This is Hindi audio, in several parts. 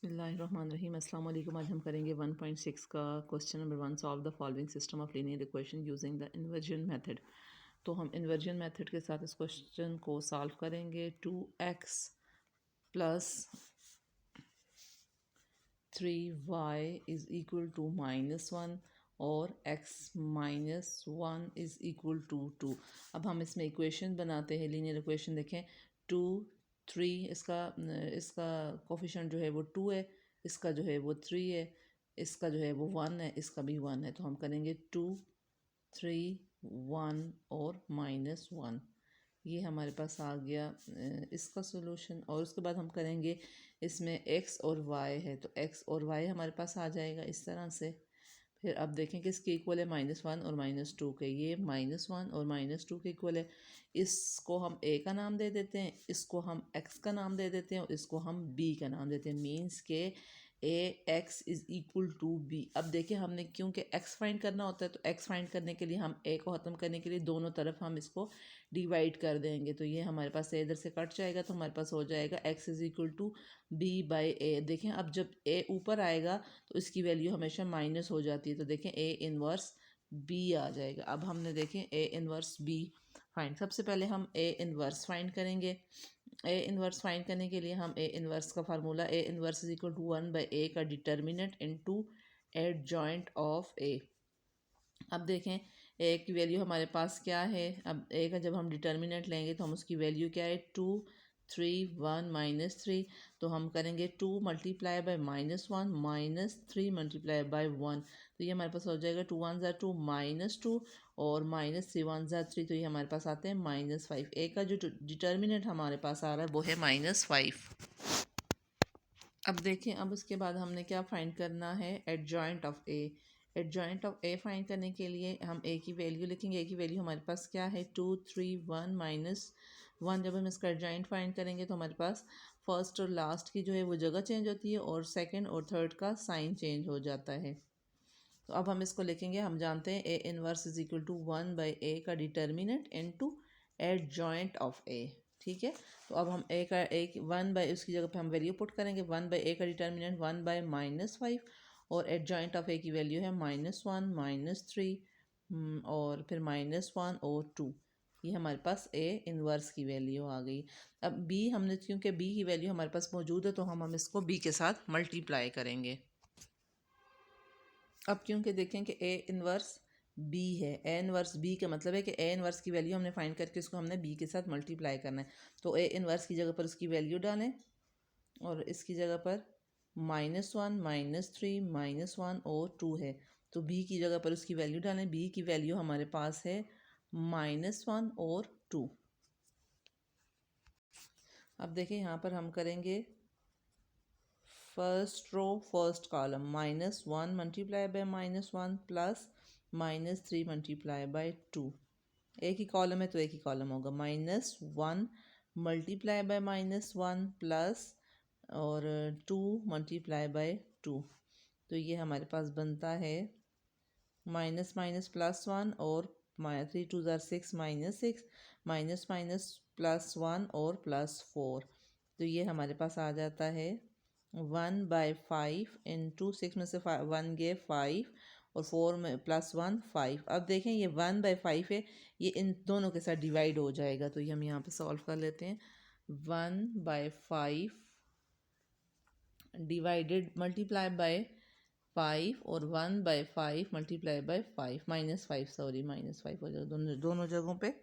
बिस्मिल्लाहिर्रहमानिर्रहीम। अस्सलाम वालेकुम। आज हम करेंगे 1.6 का question number 1। Solve the following system of linear equation using the inversion method. तो हम इन्वर्जन मेथड के साथ इस क्वेश्चन को सॉल्व करेंगे। 2x plus 3y is equal to -1 और x minus 1 is equal to 2। अब हम इसमें इक्वेशन बनाते हैं, लीनियर इक्वेशन। देखें 2 3, इसका कोफिशिएंट जो है वो 2 है, इसका जो है वो 3 है, इसका जो है वो 1 है, इसका भी 1 है। तो हम करेंगे 2 3 1 और -1। ये हमारे पास आ गया इसका सोल्यूशन। और उसके बाद हम करेंगे इसमें x और y है, तो x और y हमारे पास आ जाएगा इस तरह से। फिर अब देखें कि इसके इक्वल है -1 और -2 के। ये -1 और -2 के इक्वल है। इसको हम a का नाम दे देते हैं, इसको हम x का नाम दे देते हैं और इसको हम b का नाम देते हैं। मीन्स के ax is equal to b। अब देखिए हमने क्योंकि x फाइंड करना होता है, तो x फाइंड करने के लिए हम a को ख़त्म करने के लिए दोनों तरफ हम इसको डिवाइड कर देंगे। तो ये हमारे पास इधर से कट जाएगा, तो हमारे पास हो जाएगा x is equal to b by a. देखें अब जब a ऊपर आएगा तो इसकी वैल्यू हमेशा माइनस हो जाती है। तो देखें a इनवर्स b आ जाएगा। अब हमने देखें a इनवर्स b फाइंड, सबसे पहले हम a इनवर्स फाइंड करेंगे। a इनवर्स फाइंड करने के लिए हम a इनवर्स का formula a inverse is equal to 1 by a का determinant into adjoint of a। अब देखें a की वैल्यू हमारे पास क्या है। अब a का जब हम डिटर्मिनेंट लेंगे तो हम उसकी वैल्यू क्या है 2 3 1 -3। तो हम करेंगे 2 मल्टीप्लाई बाई -1 -3 मल्टीप्लाई बाई 1। तो ये हमारे पास हो जाएगा 2 1 ज़ा 2 -2 और -3 1 ज़ा 3। तो ये हमारे पास आते हैं -5। a का जो डिटर्मिनेंट हमारे पास आ रहा है वो है -5। अब देखें अब उसके बाद हमने क्या फाइंड करना है, adjoint of A. Adjoint of A find करने के लिए हम ए की वैल्यू लिखेंगे। ए की वैल्यू हमारे पास क्या है 2 3 1 -1। जब हम इसका एडजॉइंट फाइंड करेंगे तो हमारे पास फर्स्ट और लास्ट की जो है वो जगह चेंज होती है और सेकंड और थर्ड का साइन चेंज हो जाता है। तो अब हम इसको लिखेंगे। हम जानते हैं A inverse is equal to 1 by A का determinant into adjoint of A. ठीक है, तो अब हम ए का एक 1 बाई उसकी जगह पे हम वैल्यू पुट करेंगे। 1 बाई ए का डिटर्मिनेंट 1 बाई -5 और एडजॉइंट ऑफ ए की वैल्यू है -1 -3 और फिर -1 और 2। ये हमारे पास ए इनवर्स की वैल्यू आ गई। अब बी हमने, क्योंकि बी की वैल्यू हमारे पास मौजूद है, तो हम इसको बी के साथ मल्टीप्लाई करेंगे। अब क्योंकि देखें कि ए इनवर्स बी है, ए इनवर्स बी का मतलब है कि ए इनवर्स की वैल्यू हमने फाइंड करके उसको हमने बी के साथ मल्टीप्लाई करना है। तो ए इनवर्स की जगह पर उसकी वैल्यू डालें और इसकी जगह पर -1 -3 -1 और 2 है। तो बी की जगह पर उसकी वैल्यू डालें। बी की वैल्यू हमारे पास है -1 और 2। अब देखिए यहाँ पर हम करेंगे first row first column -1 multiply by -1 plus -3 multiply by 2। एक ही कॉलम है तो एक ही कॉलम होगा। -1 मल्टीप्लाई बाय -1 प्लस और 2 मल्टीप्लाई बाय 2। तो ये हमारे पास बनता है माइनस माइनस प्लस 1 और 3 2 ज़ार 6 -6 माइनस माइनस प्लस 1 और +4। तो ये हमारे पास आ जाता है 1/5 इंटू 6 में से 1 गए 5 और 4 में +1 5। अब देखें ये 1/5 है, ये इन दोनों के साथ डिवाइड हो जाएगा। तो ये हम यहाँ पे सॉल्व कर लेते हैं। 1/5 डिवाइडेड मल्टीप्लाई बाय 5 और 1/5 मल्टीप्लाई बाय 5 -5 सॉरी -5 हो जाएगा दोनों जगहों पे।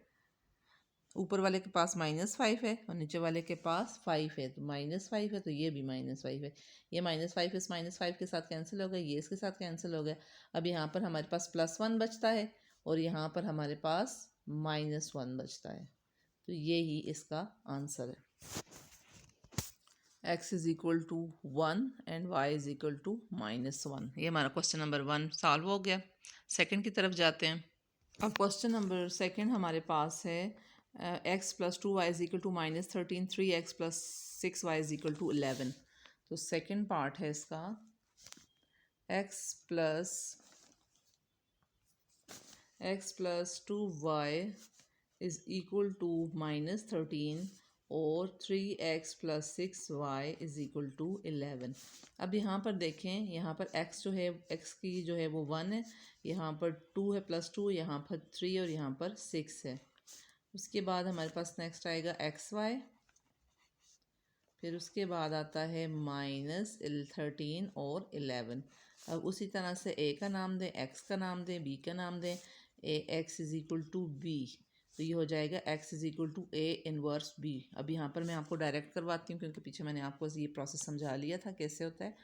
ऊपर वाले के पास -5 है और नीचे वाले के पास 5 है, तो -5 है तो ये भी -5 है। ये -5 इस -5 के साथ कैंसिल हो गया, ये इसके साथ कैंसिल हो गया। अब यहाँ पर हमारे पास +1 बचता है और यहाँ पर हमारे पास -1 बचता है। तो ये ही इसका आंसर है। x is equal to 1 and y is equal to -1। ये हमारा क्वेश्चन नंबर 1 सॉल्व हो गया। सेकंड की तरफ जाते हैं। अब क्वेश्चन नंबर सेकंड हमारे पास है x + 2y is equal to -13 3x + 6y is equal to 11। तो सेकंड पार्ट है इसका x + 2y is equal to -13 और 3x + 6y is equal to 11। अब यहाँ पर देखें, यहाँ पर x जो है, x की जो है वो 1 है, यहाँ पर 2 है +2, यहाँ पर 3 और यहाँ पर 6 है। उसके बाद हमारे पास नेक्स्ट आएगा xy, फिर उसके बाद आता है -13 और 11। अब उसी तरह से a का नाम दें, x का नाम दें, b का नाम दें, x is equal to b, तो ये हो जाएगा x is equal to a inverse b। अब यहाँ पर मैं आपको डायरेक्ट करवाती हूँ क्योंकि पीछे मैंने आपको ये प्रोसेस समझा लिया था कैसे होता है।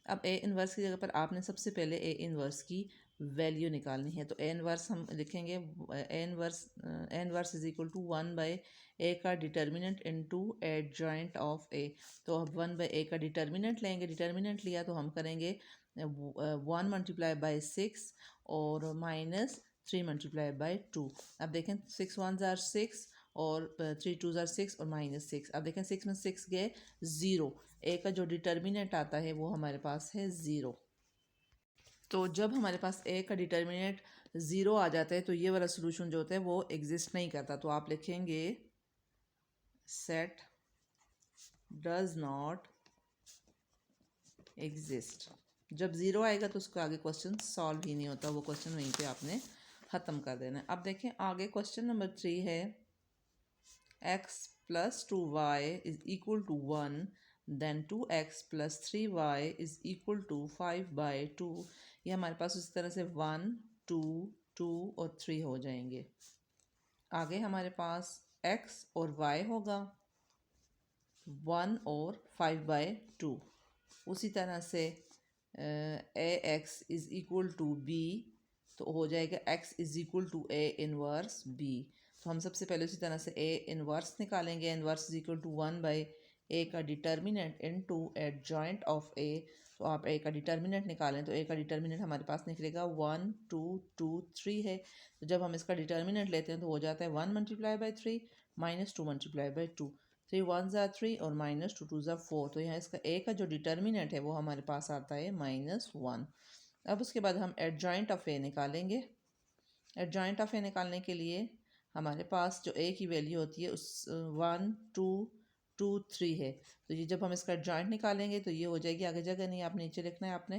अब a इनवर्स की जगह पर आपने सबसे पहले a इनवर्स की वैल्यू निकालनी है, तो a इनवर्स हम लिखेंगे a inverse is equal to 1/a का determinant into adjoint of a। तो अब 1/a का डिटर्मिनेंट लेंगे, डिटर्मिनेंट लिया तो हम करेंगे 1 मल्टीप्लाई बाई 6 और -3 मल्टीप्लाई बाई 2। अब देखें 6 1 ज़ार 6 और 3 2 ज़ार 6 और -6। अब देखें 6 में 6 गए 0, a का जो डिटर्मिनेंट आता है वो हमारे पास है 0। तो जब हमारे पास a का डिटर्मिनेंट 0 आ जाता है तो ये वाला सोल्यूशन जो होता है वो एग्जिस्ट नहीं करता। तो आप लिखेंगे सेट डज नॉट एग्जिस्ट। जब 0 आएगा तो उसका आगे क्वेश्चन सॉल्व ही नहीं होता, वो क्वेश्चन वहीं पे आपने ख़त्म कर देना है। अब देखें आगे क्वेश्चन नंबर 3 है x + 2y is equal to 1, then 2x + 3y is equal to 5/2। ये हमारे पास उस तरह से 1 2 2 और 3 हो जाएंगे। आगे हमारे पास x और y होगा 1 और 5/2। उसी तरह से ax is equal to b, तो हो जाएगा x is equal to a inverse b। तो हम सबसे पहले उसी तरह से a इनवर्स निकालेंगे, inverse is equal to 1/a का determinant into adjoint of a। तो आप a का डिटर्मिनेंट निकालें तो a का डिटर्मिनेंट हमारे पास निकलेगा 1 2 2 3 है। तो जब हम इसका डिटर्मिनेंट लेते हैं तो हो जाता है 1 मल्टीप्लाई बाई 3 -2 मल्टीप्लाई बाई 2, 3 1 ज़ा 3 और -2 2 ज़ा 4। तो यहाँ इसका a का जो डिटर्मिनेंट है वो हमारे पास आता है -1। अब उसके बाद हम एडजॉइंट ऑफ a निकालेंगे। एडजॉइंट ऑफ a निकालने के लिए हमारे पास जो a की वैल्यू होती है उस 1 2 2 3 है। तो ये जब हम इसका एडजॉइंट निकालेंगे तो ये हो जाएगी, आगे जगह नहीं, आप नीचे लिखना है आपने।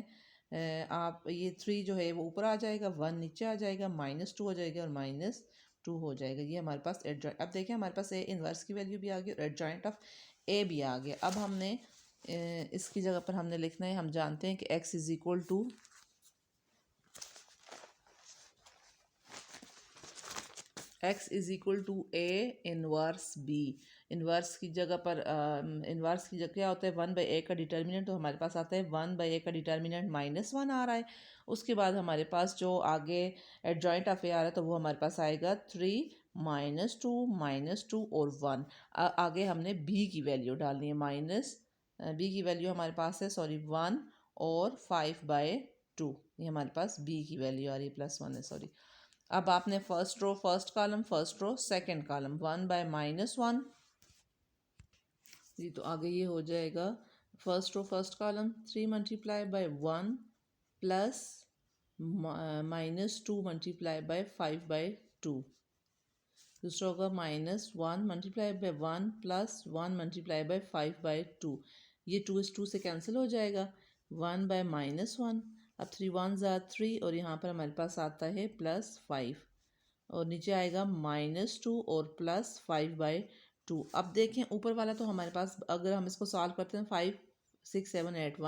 आप ये 3 जो है वो ऊपर आ जाएगा, 1 नीचे आ जाएगा, -2 हो जाएगा और -2 हो जाएगा। ये हमारे पास एडजॉइंट। अब देखिए हमारे पास a इनवर्स की वैल्यू भी आ गई और एडजॉइंट ऑफ a भी आ गया। अब हमने इसकी जगह पर हमने लिखना है, हम जानते हैं कि x is equal to x is equal to a inverse b। Inverse की जगह पर इनवर्स की जगह क्या होता है 1/a का डिटर्मिनेंट, तो हमारे पास आता है 1/a का डिटर्मिनेंट -1 आ रहा है। उसके बाद हमारे पास जो आगे एडजॉइंट ऑफ a आ रहा है तो वो हमारे पास आएगा 3 -2 और 1। आगे हमने b की वैल्यू डालनी है, b की वैल्यू हमारे पास है 1 और 5/2। ये हमारे पास b की वैल्यू आ रही है, +1 है सॉरी। अब आपने first row first column, first row second column, 1/-1। जी तो आगे ये हो जाएगा first row first column 3 multiply by 1 plus -2 multiply by 5/2। दूसरा होगा -1 multiply by 1 plus 1 multiply by 5/2। ये 2 इस 2 से कैंसिल हो जाएगा, 1/-1। अब 3 1 ज़ा 3 और यहाँ पर हमारे पास आता है +5 और नीचे आएगा -2 और +5/2। अब देखें ऊपर वाला तो हमारे पास, अगर हम इसको सॉल्व करते हैं 5 6 7 8,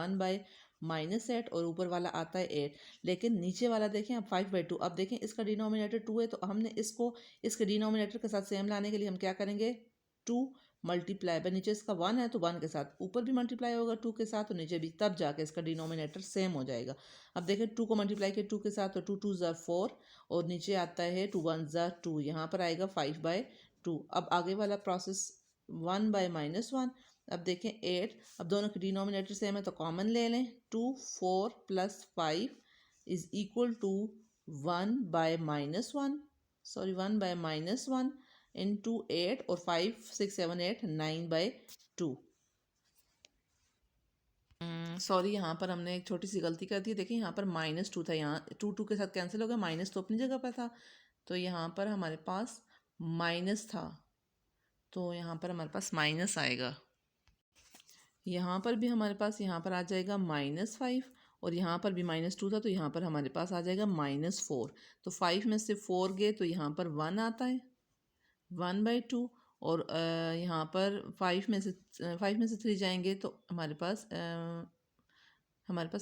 1/-8 और ऊपर वाला आता है 8, लेकिन नीचे वाला देखें अब 5/2। अब देखें इसका डिनोमिनेटर 2 है तो हमने इसको इसके डिनोमिनेटर के साथ सेम लाने के लिए हम क्या करेंगे, 2 मल्टीप्लाई बाय, नीचे इसका 1 है तो 1 के साथ ऊपर भी मल्टीप्लाई होगा 2 के साथ और नीचे भी, तब जाके इसका डिनोमिनेटर सेम हो जाएगा। अब देखें 2 को मल्टीप्लाई किया 2 के साथ तो 2 2 ज़ा 4 और नीचे आता है 2 1 ज़ा 2, यहाँ पर आएगा 5/2। अब आगे वाला प्रोसेस 1/-1। अब देखें 8, अब दोनों के डिनोमिनेटर सेम है तो कॉमन ले लें, 2 4 + 5 is equal to 1/-1, sorry 1/-1 into 8 और 5 6 7 8 9/2। सॉरी यहाँ पर हमने एक छोटी सी गलती कर दी। देखिए यहाँ पर -2 था, यहाँ 2 2 के साथ कैंसिल हो गया, माइनस तो अपनी जगह पर था, तो यहाँ पर हमारे पास माइनस था तो यहाँ पर हमारे पास माइनस आएगा। यहाँ पर भी हमारे पास यहाँ पर आ जाएगा -5 और यहाँ पर भी -2 था तो यहाँ पर हमारे पास आ जाएगा -4। तो 5 में से 4 गए तो यहाँ पर 1 आता है, 1/2। और यहाँ पर 5 में से 3 जाएंगे तो हमारे पास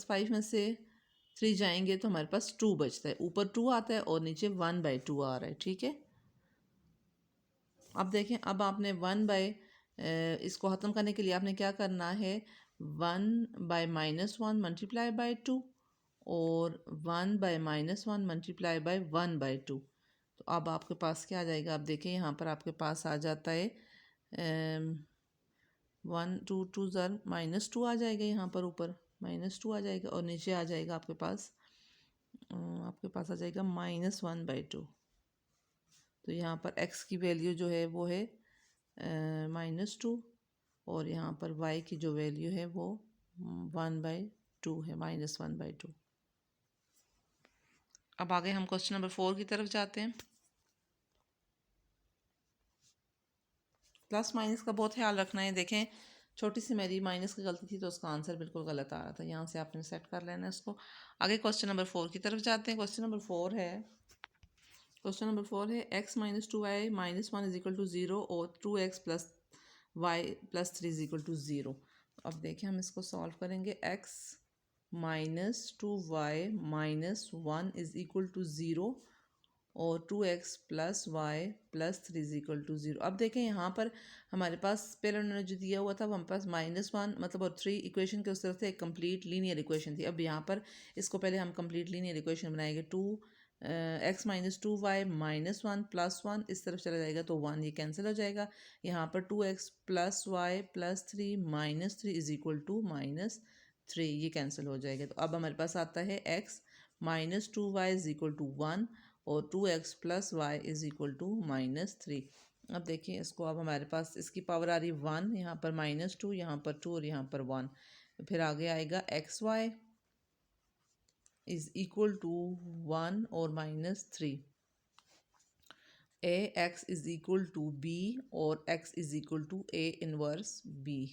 5 में से 3 जाएंगे तो हमारे पास 2 बचता है। ऊपर 2 आता है और नीचे 1/2 आ रहा है। ठीक है, अब देखें, अब आपने इसको ख़त्म करने के लिए आपने क्या करना है, 1/-1 मल्टीप्लाई बाई 2 और 1/-1 मल्टीप्लाई बाई 1/2। तो अब आपके पास क्या आ जाएगा, आप देखें यहाँ पर आपके पास आ जाता है 1 2 2 ज़र -2 आ जाएगा, यहाँ पर ऊपर -2 आ जाएगा और नीचे आ जाएगा आपके पास आ जाएगा -1/2। तो यहाँ पर x की वैल्यू जो है वो है -2 और यहाँ पर y की जो वैल्यू है वो 1/2 है, -1/2। अब आगे हम क्वेश्चन नंबर 4 की तरफ जाते हैं। प्लस माइनस का बहुत ख्याल रखना है। देखें, छोटी सी मेरी माइनस की गलती थी तो उसका आंसर बिल्कुल गलत आ रहा था, यहाँ से आपने सेट कर लेना है इसको। आगे क्वेश्चन नंबर 4 की तरफ जाते हैं। क्वेश्चन नंबर 4 है x-2y-1 इज इक्वल टू 0 और 2x + y + 3 is equal to 0। अब देखें, हम इसको सॉल्व करेंगे। x-2y-1 इज इक्वल टू 0 और 2x + y + 3 is equal to 0। अब देखें, यहाँ पर हमारे पास पहले उन्होंने जो दिया हुआ था वो हमारे पास -1 मतलब और 3 इक्वेशन के उस तरफ से एक कंप्लीट लीनियर इक्वेशन थी। अब यहाँ पर इसको पहले हम कंप्लीट लीनियर इक्वेशन बनाएंगे। x-2y-1 + 1 इस तरफ चला जाएगा तो 1 ये कैंसिल हो जाएगा। यहाँ पर 2x + y + 3 -3 is equal to -3 ये कैंसिल हो जाएगा। तो अब हमारे पास आता है x-2y इज इक्वल टू 1 और 2x + y is equal to -3। अब देखिए इसको, अब हमारे पास इसकी पावर आ रही है 1, यहाँ पर -2, यहाँ पर 2 और यहाँ पर 1। फिर आगे आएगा xy इज इक्वल टू 1 और -3। ax is equal to b और x is equal to a inverse b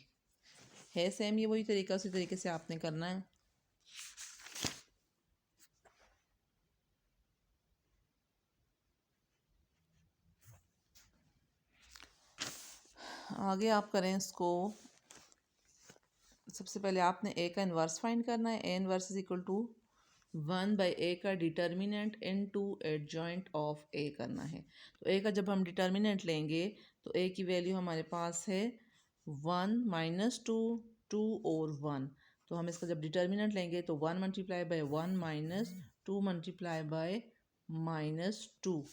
है। सेम ये वही तरीका, उसी तरीके से आपने करना है। आगे आप करें इसको, सबसे पहले आपने a का इन्वर्स फाइंड करना है। a inverse is equal to 1/a का determinant into adjoint of a करना है। तो a का जब हम डिटर्मिनेंट लेंगे तो a की वैल्यू हमारे पास है 1 -2 2 और 1। तो हम इसका जब डिटर्मिनेंट लेंगे तो 1 मल्टीप्लाई बाय 1 -2 मल्टीप्लाई बाय -2,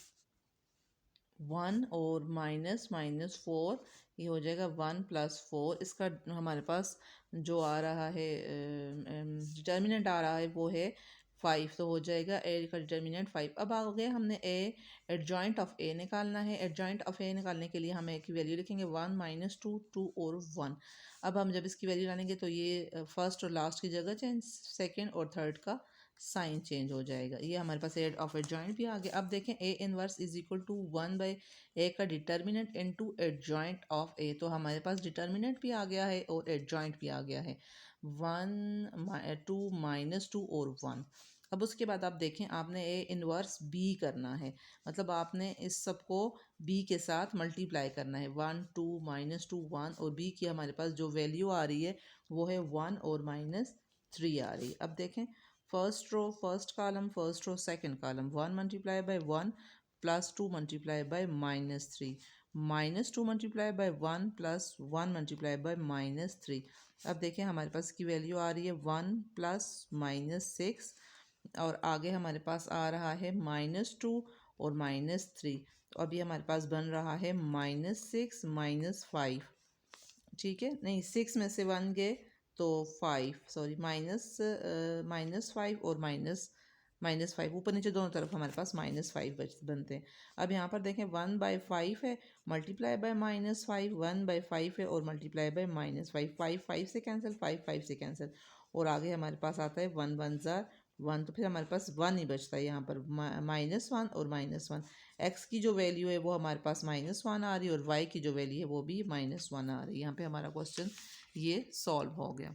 1 और -4 ये हो जाएगा 1 + 4। इसका हमारे पास जो आ रहा है डिटर्मिनेंट आ रहा है वो है 5, तो हो जाएगा ए का डिटर्मिनेंट 5। अब आगे हमने एडजॉइंट ऑफ ए निकालना है। एडजॉइंट ऑफ ए निकालने के लिए हम ए की वैल्यू लिखेंगे 1 -2 2 और 1। अब हम जब इसकी वैल्यू डालेंगे तो ये फर्स्ट और लास्ट की जगह चेंज, सेकेंड और थर्ड का साइन चेंज हो जाएगा। ये हमारे पास एड ऑफ एडजॉइंट भी आ गया। अब देखें, a inverse is equal to 1/a का determinant into adjoint of a। तो हमारे पास डिटर्मिनेंट भी आ गया है और एडजॉइंट भी आ गया है, 1 2 -2 और 1। अब उसके बाद आप देखें, आपने a इनवर्स b करना है, मतलब आपने इस सबको b के साथ मल्टीप्लाई करना है। 1 2 -2 1 और b की हमारे पास जो वैल्यू आ रही है वो है 1 और -3 आ रही है। अब देखें, first row first column, first row second column, 1 multiply by 1 + 2 multiply by -3, -2 multiply by 1 + 1 multiply by -3। अब देखें, हमारे पास की वैल्यू आ रही है 1 + -6 और आगे हमारे पास आ रहा है -2 और -3। तो अभी हमारे पास बन रहा है -6 -5। ठीक है, नहीं 6 में से 1 गए तो 5, सॉरी -5 और -5 ऊपर नीचे दोनों तरफ हमारे पास -5 बनते हैं। अब यहाँ पर देखें 1/5 है मल्टीप्लाई बाय -5, 1/5 है और मल्टीप्लाई बाय -5, 5 5 से कैंसिल, 5 5 से कैंसिल और आगे हमारे पास आता है 1 1 ज़ार 1, तो फिर हमारे पास 1 ही बचता है यहाँ पर, -1 और -1। x की जो वैल्यू है वो हमारे पास -1 आ रही है और y की जो वैल्यू है वो भी -1 आ रही है। यहाँ पे हमारा क्वेश्चन ये सॉल्व हो गया।